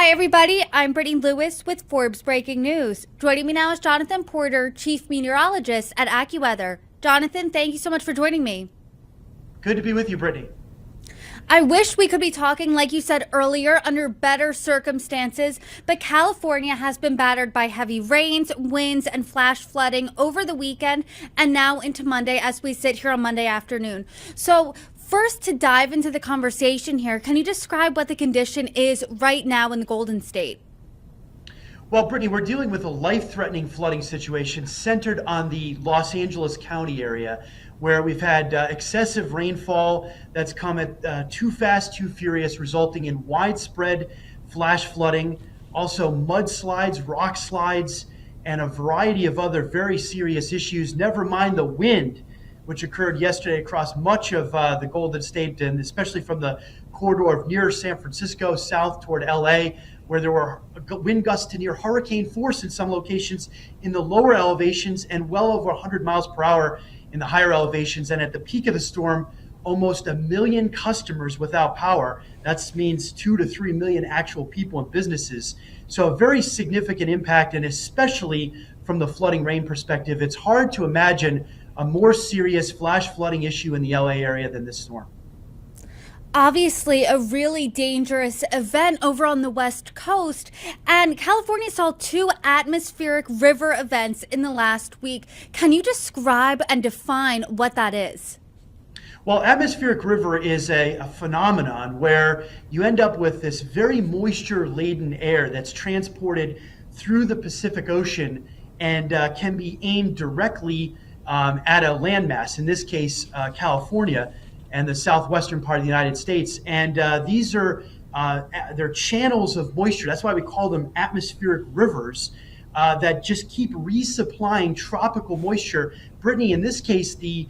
Hi, everybody. I'm Brittany Lewis with Forbes Breaking News. Joining me now is Jonathan Porter, Chief Meteorologist at AccuWeather. Jonathan, thank you so much for joining me. Good to be with you, Brittany. I wish we could be talking, like you said earlier, under better circumstances, but California has been battered by heavy rains, winds, and flash flooding over the weekend and now into Monday as we sit here on Monday afternoon. So, first, to dive into the conversation here, can you describe what the condition is right now in the Golden State? Well, Brittany, we're dealing with a life-threatening flooding situation centered on the Los Angeles County area, where we've had excessive rainfall that's come at too fast, too furious, resulting in widespread flash flooding, also mudslides, rock slides, and a variety of other very serious issues. Never mind the wind, which occurred yesterday across much of the Golden State, and especially from the corridor of near San Francisco south toward LA, where there were wind gusts to near hurricane force in some locations in the lower elevations and well over 100 miles per hour in the higher elevations. And at the peak of the storm, almost 1 million customers without power. That means 2 to 3 million actual people and businesses. So a very significant impact, and especially from the flooding rain perspective, it's hard to imagine a more serious flash flooding issue in the LA area than this storm. Obviously, a really dangerous event over on the West Coast, and California saw 2 atmospheric river events in the last week. Can you describe and define what that is? Well, atmospheric river is a phenomenon where you end up with this very moisture-laden air that's transported through the Pacific Ocean and can be aimed directly at a landmass, in this case, California and the southwestern part of the United States. And these are they're channels of moisture. That's why we call them atmospheric rivers that just keep resupplying tropical moisture. Brittany, in this case, the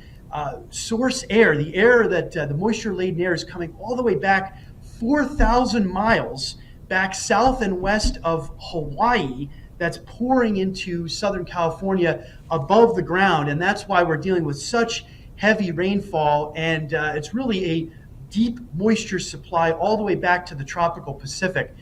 source air, the air that the moisture-laden air is coming all the way back 4,000 miles back south and west of Hawaii, that's pouring into Southern California above the ground. And that's why we're dealing with such heavy rainfall. And it's really a deep moisture supply all the way back to the tropical Pacific.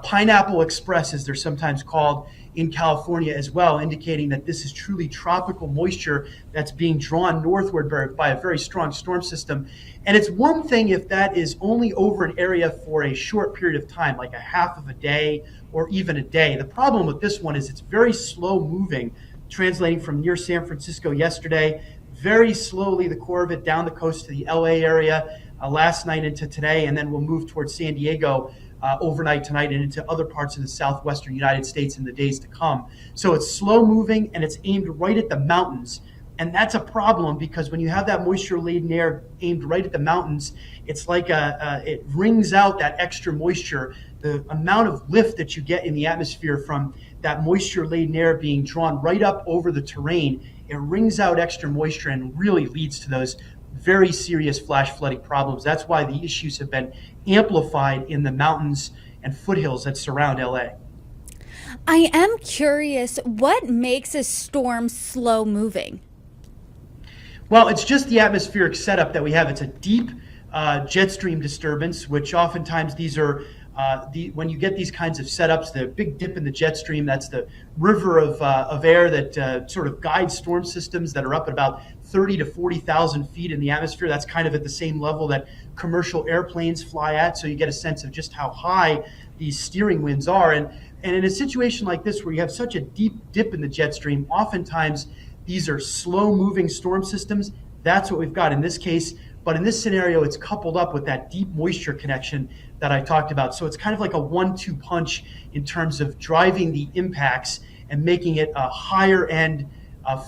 Pineapple Express, as they're sometimes called in California as well, indicating that this is truly tropical moisture that's being drawn northward by a very strong storm system. And it's one thing if that is only over an area for a short period of time, like a half of a day or even a day. The problem with this one is it's very slow moving, translating from near San Francisco yesterday, very slowly the core of it down the coast to the LA area last night into today, and then we'll move towards San Diego overnight tonight and into other parts of the southwestern United States in the days to come. So it's slow moving and it's aimed right at the mountains. And that's a problem because when you have that moisture-laden air aimed right at the mountains, it's like it wrings out that extra moisture. The amount of lift that you get in the atmosphere from that moisture-laden air being drawn right up over the terrain, it wrings out extra moisture and really leads to those very serious flash flooding problems. That's why the issues have been amplified in the mountains and foothills that surround LA. I am curious, what makes a storm slow moving? Well, it's just the atmospheric setup that we have. It's a deep jet stream disturbance, which oftentimes these are when you get these kinds of setups, the big dip in the jet stream, that's the river of air that sort of guides storm systems that are up at about 30 to 40,000 feet in the atmosphere. That's kind of at the same level that commercial airplanes fly at. So you get a sense of just how high these steering winds are. And in a situation like this, where you have such a deep dip in the jet stream, oftentimes these are slow moving storm systems. That's what we've got in this case. But in this scenario, it's coupled up with that deep moisture connection that I talked about. So it's kind of like a 1-2 punch in terms of driving the impacts and making it a higher end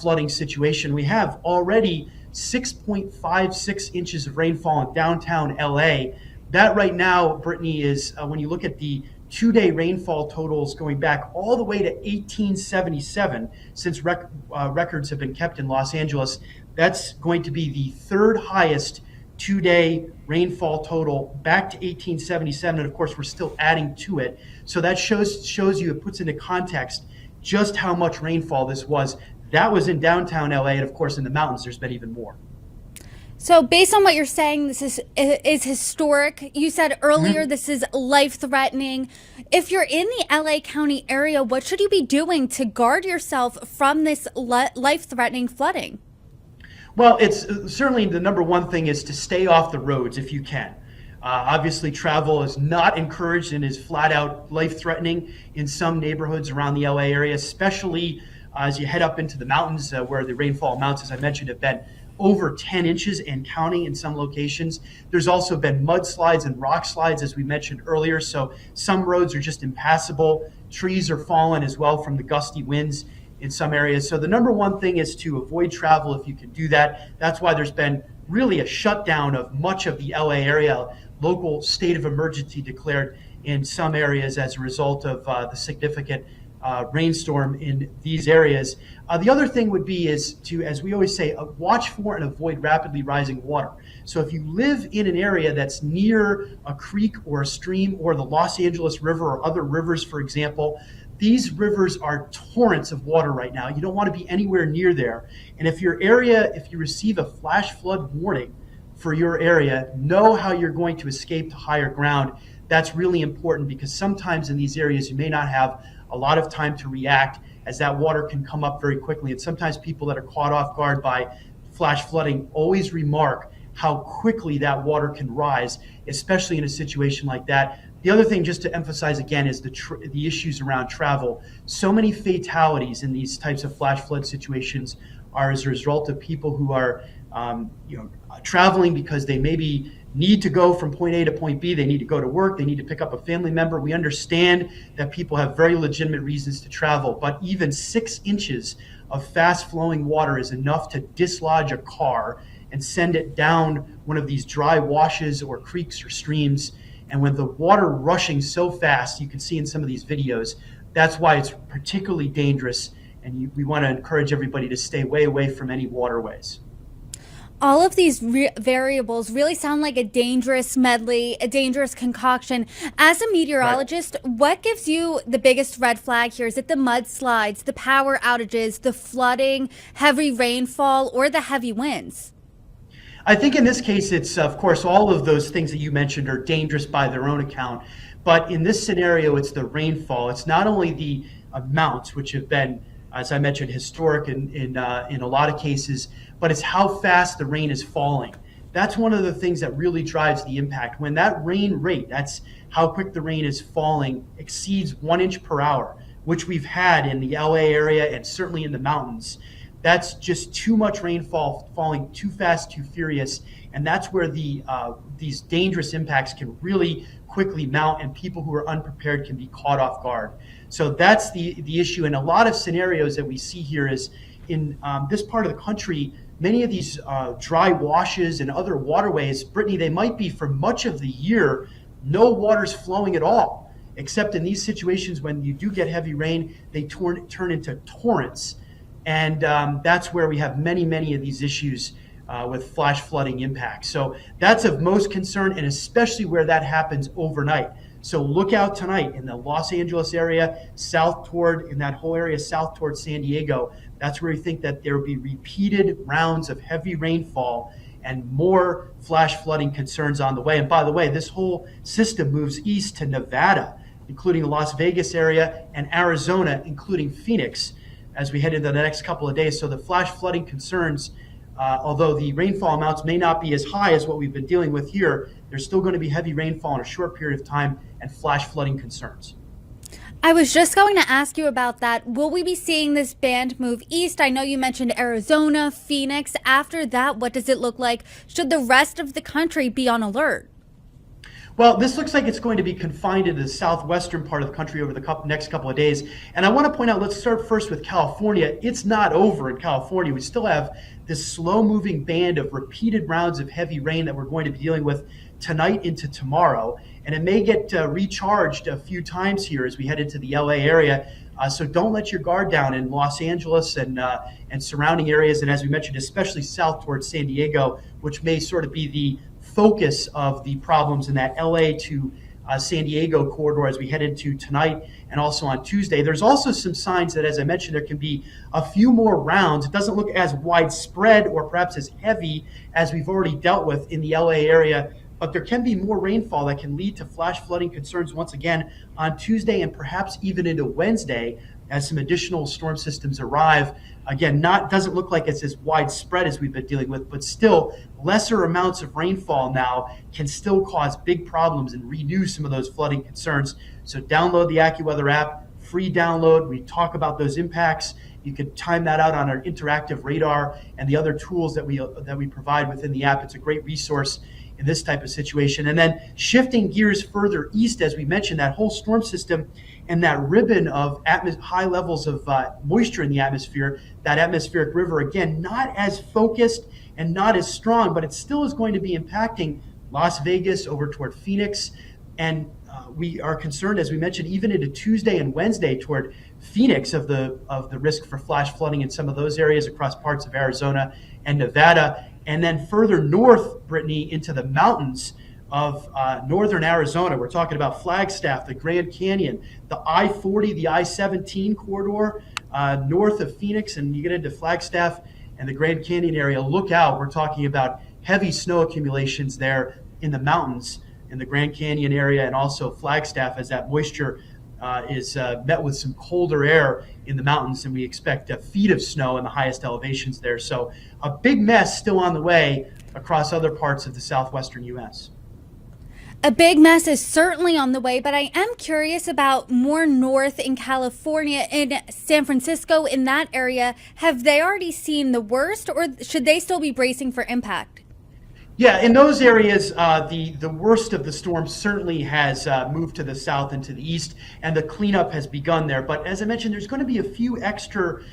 flooding situation. We have already 6.56 inches of rainfall in downtown LA. That right now, Brittany, is when you look at the 2-day rainfall totals going back all the way to 1877, since records have been kept in Los Angeles, that's going to be the third highest 2-day rainfall total back to 1877, and of course we're still adding to it. So that shows you, it puts into context just how much rainfall this was. That was in downtown LA, and of course in the mountains there's been even more. So, based on what you're saying, this is historic. You said earlier Mhm. this is life-threatening. If you're in the LA County area, what should you be doing to guard yourself from this life-threatening flooding? Well, it's certainly the number one thing is to stay off the roads if you can. Obviously, travel is not encouraged and is flat out life threatening in some neighborhoods around the LA area, especially as you head up into the mountains where the rainfall amounts, as I mentioned, have been over 10 inches and counting in some locations. There's also been mudslides and rock slides, as we mentioned earlier. So some roads are just impassable. Trees are falling as well from the gusty winds in some areas. So the number one thing is to avoid travel if you can do that. That's why there's been really a shutdown of much of the LA area, local state of emergency declared in some areas as a result of the significant rainstorm in these areas. The other thing would be is to, as we always say, watch for and avoid rapidly rising water. So if you live in an area that's near a creek or a stream or the Los Angeles River or other rivers, for example, these rivers are torrents of water right now. You don't want to be anywhere near there. And if you receive a flash flood warning for your area, know how you're going to escape to higher ground. That's really important because sometimes in these areas you may not have a lot of time to react as that water can come up very quickly. And sometimes people that are caught off guard by flash flooding always remark how quickly that water can rise, especially in a situation like that. The other thing, just to emphasize again, is the issues around travel. So many fatalities in these types of flash flood situations are as a result of people who are traveling because they maybe need to go from point A to point B. They need to go to work. They need to pick up a family member. We understand that people have very legitimate reasons to travel, but even 6 inches of fast flowing water is enough to dislodge a car and send it down one of these dry washes or creeks or streams. And when the water rushing so fast, you can see in some of these videos, that's why it's particularly dangerous. And we want to encourage everybody to stay way away from any waterways. All of these variables really sound like a dangerous medley, a dangerous concoction. As a meteorologist, what gives you the biggest red flag here? Is it the mudslides, the power outages, the flooding, heavy rainfall, or the heavy winds? I think in this case, it's, of course, all of those things that you mentioned are dangerous by their own account. But in this scenario, it's the rainfall. It's not only the amounts, which have been, as I mentioned, historic in a lot of cases, but it's how fast the rain is falling. That's one of the things that really drives the impact. When that rain rate, that's how quick the rain is falling, exceeds 1 inch per hour, which we've had in the LA area and certainly in the mountains. That's just too much rainfall falling too fast, too furious, and that's where these dangerous impacts can really quickly mount, and people who are unprepared can be caught off guard. So that's the issue. In a lot of scenarios that we see here is in this part of the country, many of these dry washes and other waterways, Brittany, they might be for much of the year, no water's flowing at all, except in these situations when you do get heavy rain, they turn into torrents. And that's where we have many of these issues with flash flooding impacts. So that's of most concern, and especially where that happens overnight. So look out tonight in the Los Angeles area, in that whole area south towards San Diego. That's where we think that there will be repeated rounds of heavy rainfall and more flash flooding concerns on the way. And by the way, this whole system moves east to Nevada, including the Las Vegas area, and Arizona, including Phoenix, as we head into the next couple of days. So the flash flooding concerns, although the rainfall amounts may not be as high as what we've been dealing with here, there's still going to be heavy rainfall in a short period of time and flash flooding concerns. I was just going to ask you about that. Will we be seeing this band move east? I know you mentioned Arizona, Phoenix. After that, what does it look like? Should the rest of the country be on alert? Well, this looks like it's going to be confined to the southwestern part of the country over the next couple of days. And I want to point out, let's start first with California. It's not over in California. We still have this slow-moving band of repeated rounds of heavy rain that we're going to be dealing with tonight into tomorrow. And it may get recharged a few times here as we head into the LA area. So don't let your guard down in Los Angeles and surrounding areas. And as we mentioned, especially south towards San Diego, which may sort of be the focus of the problems in that LA to San Diego corridor as we head into tonight and also on Tuesday. There's also some signs that, as I mentioned, there can be a few more rounds. It doesn't look as widespread or perhaps as heavy as we've already dealt with in the LA area, but there can be more rainfall that can lead to flash flooding concerns once again on Tuesday and perhaps even into Wednesday as some additional storm systems arrive. Again, doesn't look like it's as widespread as we've been dealing with, but still lesser amounts of rainfall now can still cause big problems and renew some of those flooding concerns. So download the AccuWeather app, free download. We talk about those impacts. You can time that out on our interactive radar and the other tools that we provide within the app. It's a great resource in this type of situation. And then shifting gears further east, as we mentioned, that whole storm system and that ribbon of high levels of moisture in the atmosphere, that atmospheric river, again, not as focused and not as strong, but it still is going to be impacting Las Vegas over toward Phoenix. And we are concerned, as we mentioned, even into Tuesday and Wednesday toward Phoenix of the risk for flash flooding in some of those areas across parts of Arizona and Nevada. And then further north, Brittany, into the mountains of northern Arizona. We're talking about Flagstaff, the Grand Canyon, the I-40, the I-17 corridor north of Phoenix, and you get into Flagstaff and the Grand Canyon area. Look out. We're talking about heavy snow accumulations there in the mountains in the Grand Canyon area and also Flagstaff as that moisture is met with some colder air in the mountains, and we expect feet of snow in the highest elevations there. So a big mess still on the way across other parts of the southwestern U.S. A big mess is certainly on the way, but I am curious about more north in California, in San Francisco, in that area. Have they already seen the worst, or should they still be bracing for impact? Yeah, in those areas, the worst of the storm certainly has moved to the south and to the east, and the cleanup has begun there. But as I mentioned, there's going to be a few extra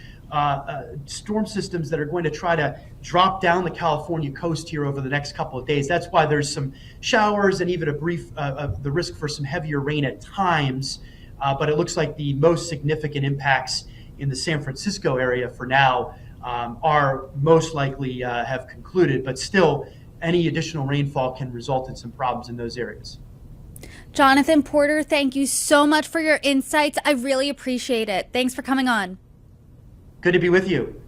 storm systems that are going to try to drop down the California coast here over the next couple of days. That's why there's some showers and even a brief the risk for some heavier rain at times. But it looks like the most significant impacts in the San Francisco area for now are most likely have concluded, but still any additional rainfall can result in some problems in those areas. Jonathan Porter, thank you so much for your insights. I really appreciate it. Thanks for coming on. Good to be with you.